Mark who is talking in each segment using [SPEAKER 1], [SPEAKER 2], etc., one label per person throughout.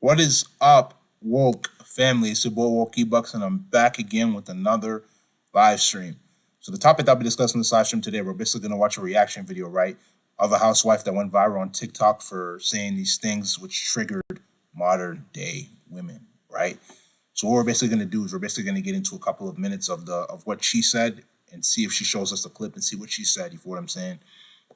[SPEAKER 1] What is up, woke family? It's your boy Wokey Bucks, and I'm back again with another live stream. So the topic that I'll be discussing in this live stream today, we're basically gonna watch a reaction video, right, of a housewife that went viral on TikTok for saying these things which triggered modern day women, right? So what we're basically gonna do is we're basically gonna get into a couple of minutes of what she said and see if she shows us the clip and see what she said. You feel what I'm saying?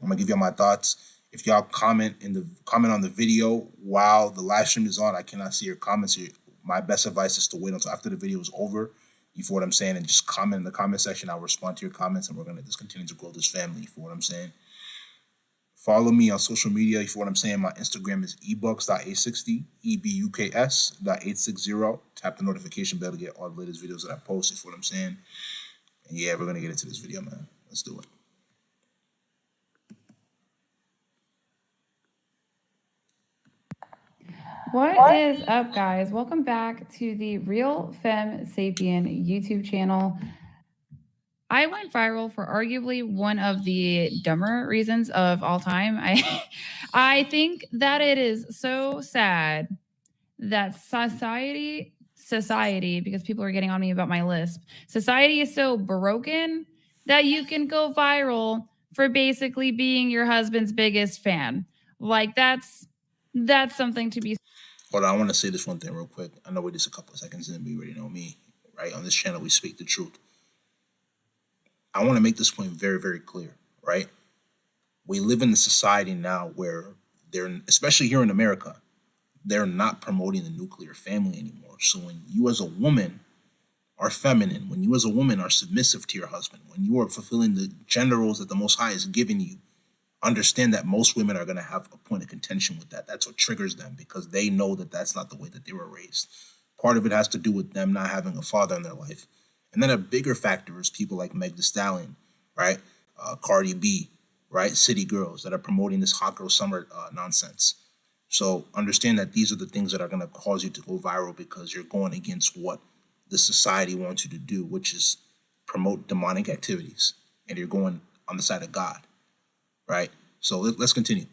[SPEAKER 1] I'm gonna give y'all my thoughts. If y'all comment on the video while the live stream is on, I cannot see your comments. My best advice is to wait until after the video is over. You feel what I'm saying? And just comment in the comment section. I'll respond to your comments, and we're gonna just continue to grow this family. You feel what I'm saying? Follow me on social media. You feel what I'm saying? My Instagram is ebucks.860, ebuks.860. Tap the notification bell to get all the latest videos that I post. You feel what I'm saying? And yeah, we're gonna get into this video, man. Let's do it.
[SPEAKER 2] What is up, guys? Welcome back to the Real Femme Sapien YouTube channel. I went viral for arguably one of the dumber reasons of all time. I think that it is so sad that society, because people are getting on me about my lisp, society is so broken that you can go viral for basically being your husband's biggest fan. Like that's something to be.
[SPEAKER 1] Hold on, I want to say this one thing real quick. I know we're just a couple of seconds in, but you already know me, right? On this channel, we speak the truth. I want to make this point very, very clear, right? We live in a society now where especially here in America, they're not promoting the nuclear family anymore. So when you as a woman are feminine, when you as a woman are submissive to your husband, when you are fulfilling the gender roles that the Most High has given you, understand that most women are going to have a point of contention with that. That's what triggers them because they know that that's not the way that they were raised. Part of it has to do with them not having a father in their life. And then a bigger factor is people like Meg Thee Stallion, right? Cardi B, right? City girls that are promoting this hot girl summer nonsense. So understand that these are the things that are going to cause you to go viral because you're going against what the society wants you to do, which is promote demonic activities. And you're going on the side of God. Right. So let's continue.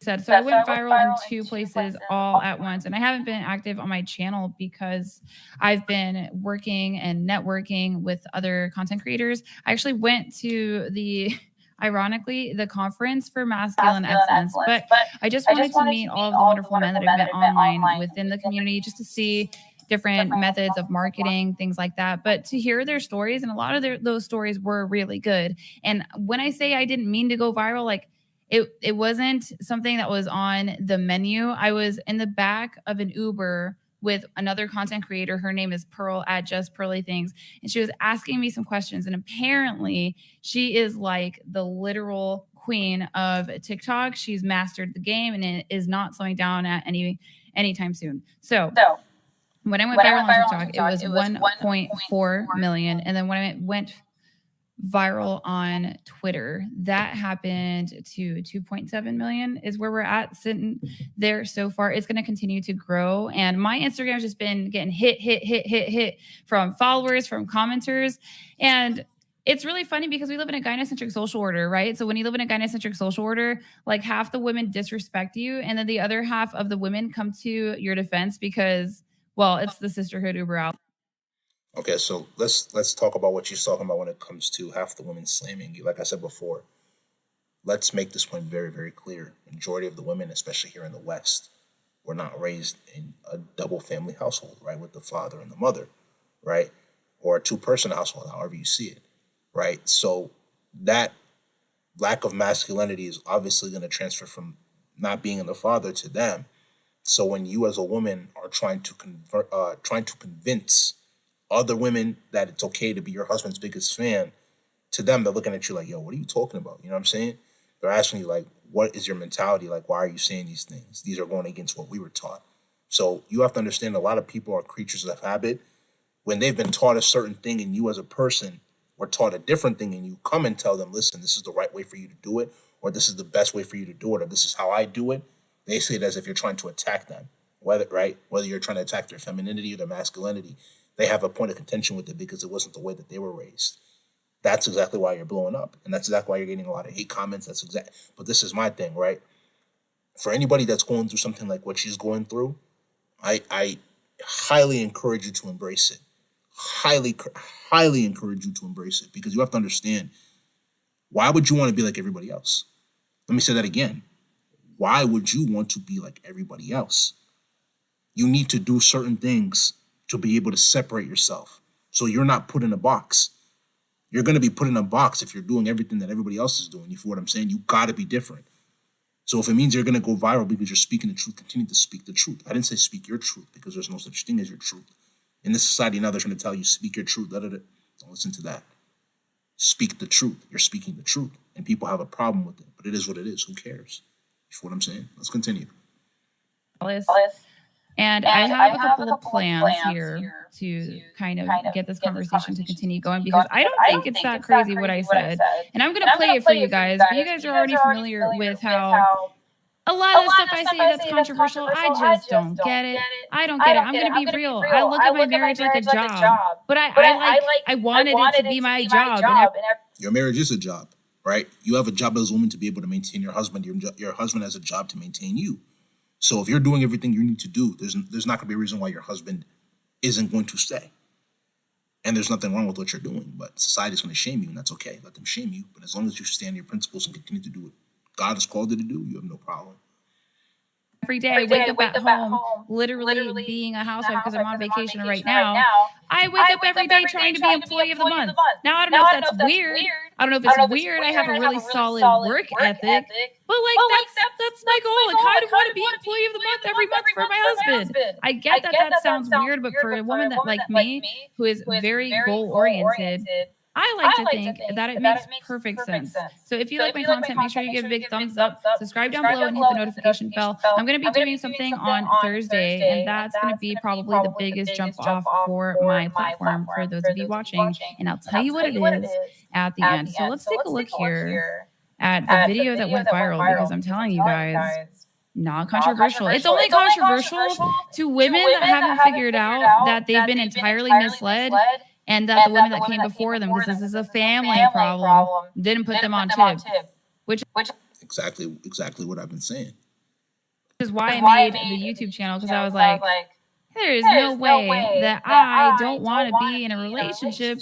[SPEAKER 2] So I went viral in two places all at once. And I haven't been active on my channel because I've been working and networking with other content creators. I actually went to ironically, the conference for masculine excellence. But I just wanted to meet all of the wonderful men that I've met online within the community just to see different methods of marketing, things like that. But to hear their stories, and a lot of those stories were really good. And when I say I didn't mean to go viral, like it wasn't something that was on the menu. I was in the back of an Uber with another content creator. Her name is Pearl at Just Pearly Things. And she was asking me some questions. And apparently she is like the literal queen of TikTok. She's mastered the game and it is not slowing down at anytime soon. So when I went viral on TikTok, it was 1.4 million. And then when I went viral on Twitter, that happened to 2.7 million is where we're at sitting there so far. It's going to continue to grow. And my Instagram's just been getting hit from followers, from commenters. And it's really funny because we live in a gynocentric social order, right? So when you live in a gynocentric social order, like half the women disrespect you. And then the other half of the women come to your defense because, well, it's the sisterhood Uber out.
[SPEAKER 1] Okay, so let's talk about what she's talking about when it comes to half the women slamming you. Like I said before, let's make this point very, very clear. Majority of the women, especially here in the West, were not raised in a double family household, right? With the father and the mother, right? Or a two-person household, however you see it, right? So that lack of masculinity is obviously going to transfer from not being in the father to them. So when you as a woman are trying to convince other women that it's okay to be your husband's biggest fan, to them, they're looking at you like, yo, what are you talking about? You know what I'm saying? They're asking you like, what is your mentality? Like, why are you saying these things? These are going against what we were taught. So you have to understand a lot of people are creatures of habit. When they've been taught a certain thing and you as a person were taught a different thing and you come and tell them, listen, this is the right way for you to do it, or this is the best way for you to do it, or this is how I do it, they see it as if you're trying to attack them. Whether you're trying to attack their femininity or their masculinity, they have a point of contention with it because it wasn't the way that they were raised. That's exactly why you're blowing up. And that's exactly why you're getting a lot of hate comments. But this is my thing, right? For anybody that's going through something like what she's going through, I highly encourage you to embrace it. Highly, highly encourage you to embrace it because you have to understand why would you want to be like everybody else? Let me say that again. Why would you want to be like everybody else? You need to do certain things to be able to separate yourself. So you're not put in a box. You're going to be put in a box if you're doing everything that everybody else is doing. You feel what I'm saying? You got to be different. So if it means you're going to go viral because you're speaking the truth, continue to speak the truth. I didn't say speak your truth because there's no such thing as your truth. In this society now, they're trying to tell you speak your truth. Don't listen to that. Speak the truth. You're speaking the truth. And people have a problem with it. But it is what it is. Who cares? You feel what I'm saying? Let's continue.
[SPEAKER 2] And I have a couple of plans here to kind of get this conversation to continue going because I don't think it's that crazy what I said. And I'm going to play it for you guys, but you guys are already familiar with how a lot of the stuff I say that's controversial, I just don't get it. I don't get it. I'm going to be real. I look at my marriage like a job, but I wanted it to be my job. And
[SPEAKER 1] your marriage is a job, right? You have a job as a woman to be able to maintain your husband. Your husband has a job to maintain you. So if you're doing everything you need to do, there's not going to be a reason why your husband isn't going to stay. And there's nothing wrong with what you're doing, but society's going to shame you, and that's okay. Let them shame you. But as long as you stand your principles and continue to do what God has called you to do, you have no problem.
[SPEAKER 2] Every day I wake up at home, literally being a housewife because I'm on vacation right now. I wake up every day trying to be employee of the month. Now, I don't know if that's weird. I don't know if it's weird. I have a really solid work ethic, but that's my goal. I kind of want to be employee of the month every month for my husband. I get that sounds weird, but for a woman that like me, who is very goal oriented, I like to think that it makes perfect sense. So if you like my content, make sure you give a big thumbs up, subscribe down below, and hit the notification bell. I'm going to be doing something on Thursday, and that's going to be probably the biggest jump off for my platform for those of you watching. And I'll tell you what it is at the end. So let's take a look here at the video that went viral because I'm telling you guys, not controversial. It's only controversial to women that haven't figured out that they've been entirely misled and that the women that came before them, because this is a family problem, didn't put them on tip. Which
[SPEAKER 1] exactly what I've been saying.
[SPEAKER 2] Which is why I made the YouTube channel, because I was like, there is no way that I don't want to be in a relationship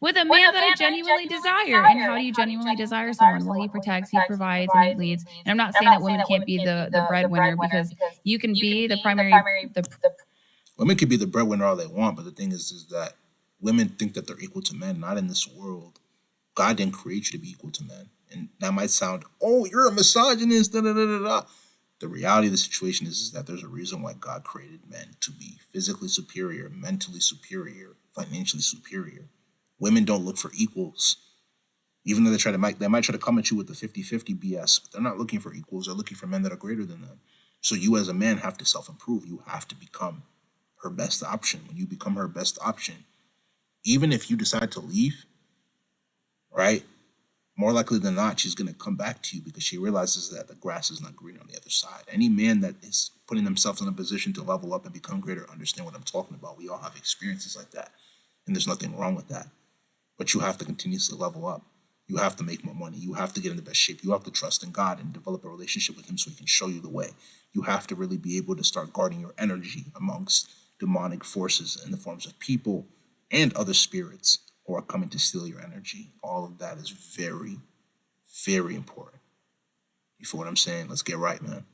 [SPEAKER 2] with a man that I genuinely desire. And how do you genuinely desire someone? Well, he protects, he provides, and he leads. And I'm not saying that women can't be the breadwinner, because you can be the primary.
[SPEAKER 1] Women can be the breadwinner all they want, but the thing is that women think that they're equal to men. Not in this world. God didn't create you to be equal to men. And that might sound, oh, you're a misogynist, da da da da da. The reality of the situation is that there's a reason why God created men to be physically superior, mentally superior, financially superior. Women don't look for equals. Even though they might try to come at you with the 50-50 BS, but they're not looking for equals. They're looking for men that are greater than them. So you as a man have to self-improve. You have to become her best option. When you become her best option, even if you decide to leave, right, more likely than not, she's going to come back to you because she realizes that the grass is not green on the other side. Any man that is putting themselves in a position to level up and become greater understand what I'm talking about. We all have experiences like that, and there's nothing wrong with that. But you have to continuously level up. You have to make more money. You have to get in the best shape. You have to trust in God and develop a relationship with him so he can show you the way. You have to really be able to start guarding your energy amongst demonic forces in the forms of people and other spirits who are coming to steal your energy. All of that is very, very important. You feel what I'm saying? Let's get right, man.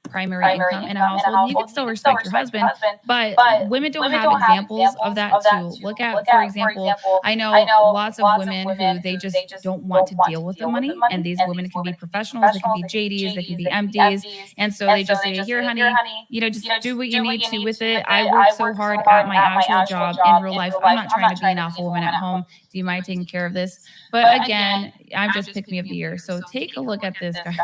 [SPEAKER 2] Primary income in a household, you can still respect your husband, but women don't have examples of that to look at. For example, I know lots of women who they just don't want to deal with the money, and these women can be professionals, they can be JDs, they can be MDs, and so they just say, here, honey, just do what you need to with it. I work so hard at my actual job in real life. I'm not trying to be an alpha woman at home. Do you mind taking care of this? But again, I'm just pick me of the year. So take a look at this, guys.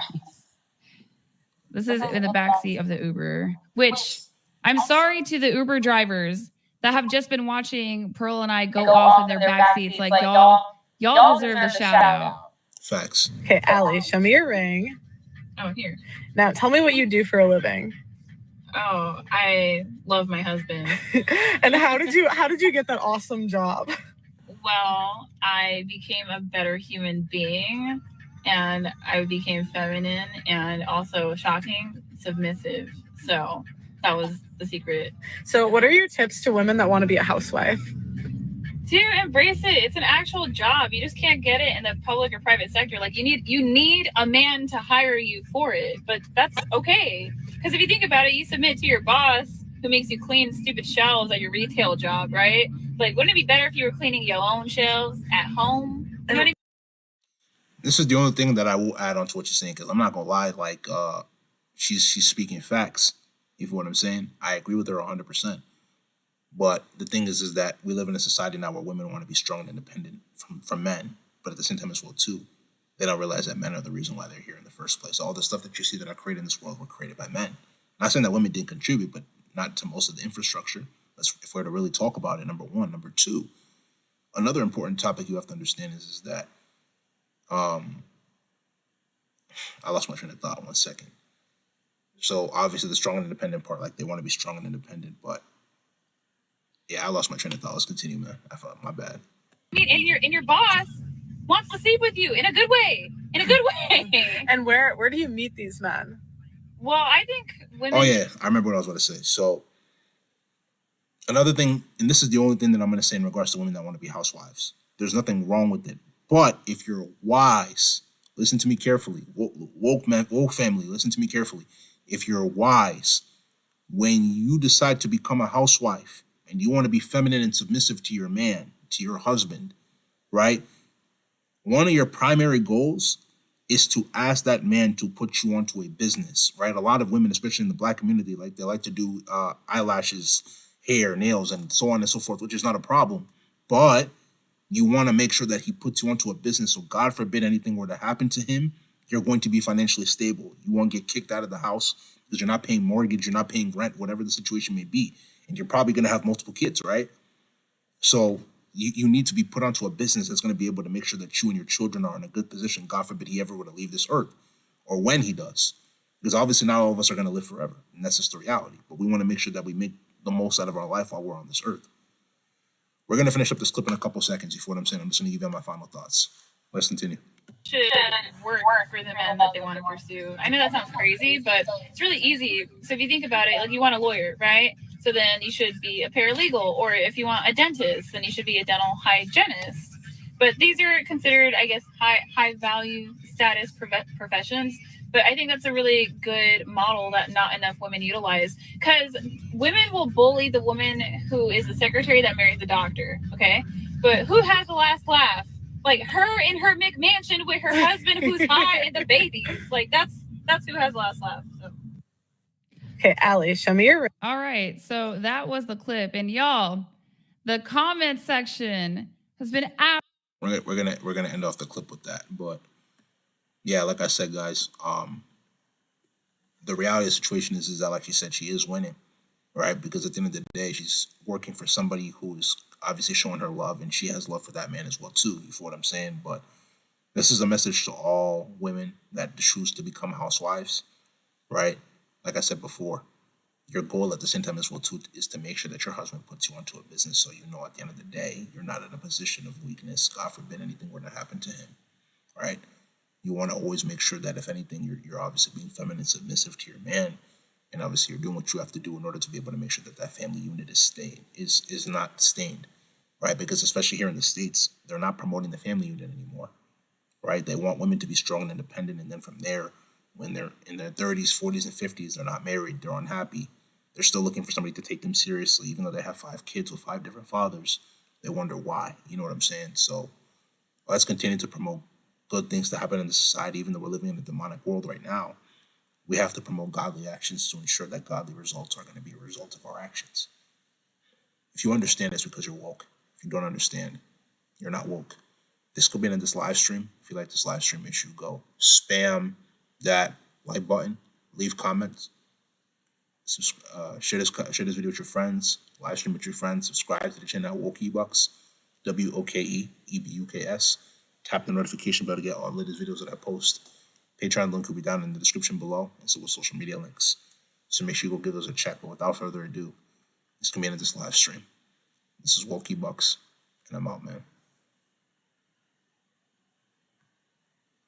[SPEAKER 2] This is in the backseat of the Uber, which I'm sorry to the Uber drivers that have just been watching Pearl and I go off in their backseats. Like, y'all deserve the shout out.
[SPEAKER 1] Facts.
[SPEAKER 3] Okay, Allie, show me your ring.
[SPEAKER 4] Oh, here.
[SPEAKER 3] Now, tell me what you do for a living.
[SPEAKER 4] Oh, I love my husband.
[SPEAKER 3] And how did you get that awesome job?
[SPEAKER 4] Well, I became a better human being, and I became feminine and also shocking, submissive. So That was the secret.
[SPEAKER 3] So what are your tips to women that want to be a housewife?
[SPEAKER 4] To embrace it. It's an actual job. You just can't get it in the public or private sector. Like you need a man to hire you for it, but that's okay. Because if you think about it, you submit to your boss who makes you clean stupid shelves at your retail job, right? Like, wouldn't it be better if you were cleaning your own shelves at home? You know what I mean?
[SPEAKER 1] This is the only thing that I will add on to what you're saying, because I'm not gonna lie, like she's speaking facts. You feel what I'm saying? I agree with her 100%. But the thing is that we live in a society now where women want to be strong and independent from men, but at the same time as well too, they don't realize that men are the reason why they're here in the first place. All the stuff that you see that are created in this world were created by men. Not saying that women didn't contribute, but not to most of the infrastructure. That's if we're to really talk about it. Number one, number two. Another important topic you have to understand is that um, I lost my train of thought. 1 second. So obviously the strong and independent part, like they want to be strong and independent, but yeah, I lost my train of thought. Let's continue, man. I thought my bad.
[SPEAKER 4] I mean, and your boss wants to sleep with you in a good way. In a good way.
[SPEAKER 3] And where do you meet these men?
[SPEAKER 4] Well, I think women.
[SPEAKER 1] Oh yeah, I remember what I was going to say. So another thing, and this is the only thing that I'm going to say in regards to women that want to be housewives. There's nothing wrong with it, but if you're wise, listen to me carefully. Woke man, woke family, listen to me carefully. If you're wise, when you decide to become a housewife and you want to be feminine and submissive to your man, to your husband, right? One of your primary goals is to ask that man to put you onto a business, right? A lot of women, especially in the black community, like they like to do eyelashes, hair, nails, and so on and so forth, which is not a problem. But you want to make sure that he puts you onto a business. So God forbid anything were to happen to him, you're going to be financially stable. You won't get kicked out of the house because you're not paying mortgage, you're not paying rent, whatever the situation may be. And you're probably going to have multiple kids, right? So you need to be put onto a business that's going to be able to make sure that you and your children are in a good position. God forbid he ever were to leave this earth, or when he does. Because obviously not all of us are going to live forever. And that's just the reality. But we want to make sure that we make the most out of our life while we're on this earth. We're going to finish up this clip in a couple seconds. You feel what I'm saying? I'm just going to give you my final thoughts. Let's continue.
[SPEAKER 4] Should work for the men that they want to pursue. I know that sounds crazy, but it's really easy. So if you think about it, like you want a lawyer, right? So then you should be a paralegal, or if you want a dentist, then you should be a dental hygienist. But these are considered, I guess, high value status professions. But I think that's a really good model that not enough women utilize, because women will bully the woman who is the secretary that marries the doctor. Okay, but who has the last laugh? Like her in her McMansion with her husband who's high and the babies. Like that's who has the last laugh. So.
[SPEAKER 3] Okay, Allie, show me your.
[SPEAKER 2] All right. So that was the clip. And y'all, the comment section has been
[SPEAKER 1] We're gonna end off the clip with that. But yeah, like I said, guys, the reality of the situation is that, like she said, she is winning, right? Because at the end of the day, she's working for somebody who's obviously showing her love, and she has love for that man as well too. You feel what I'm saying? But this is a message to all women that choose to become housewives, right? Like I said before, your goal at the same time as well too is to make sure that your husband puts you onto a business, so you know at the end of the day you're not in a position of weakness. God forbid anything were to happen to him, right? You want to always make sure that if anything, you're obviously being feminine, submissive to your man, and obviously you're doing what you have to do in order to be able to make sure that that family unit is not stained, right? Because especially here in the States, they're not promoting the family unit anymore, right? They want women to be strong and independent, and then from there, when they're in their 30s, 40s, and 50s, they're not married, they're unhappy. They're still looking for somebody to take them seriously, even though they have 5 kids with 5 different fathers. They wonder why. You know what I'm saying? So let's continue to promote good things to happen in the society, even though we're living in a demonic world right now. We have to promote godly actions to ensure that godly results are going to be a result of our actions. If you understand, it's because you're woke. If you don't understand, you're not woke. This could be in this live stream. If you like this live stream, make sure you go spam that like button, leave comments, share this video with your friends, live stream with your friends, subscribe to the channel WokeEbucks, WOKEEBUKS. Tap the notification bell to get all the latest videos that I post. Patreon link will be down in the description below, and so will social media links. So make sure you go give those a check. But without further ado, this can be end of this live stream. This is WokeEbucks, and I'm out, man.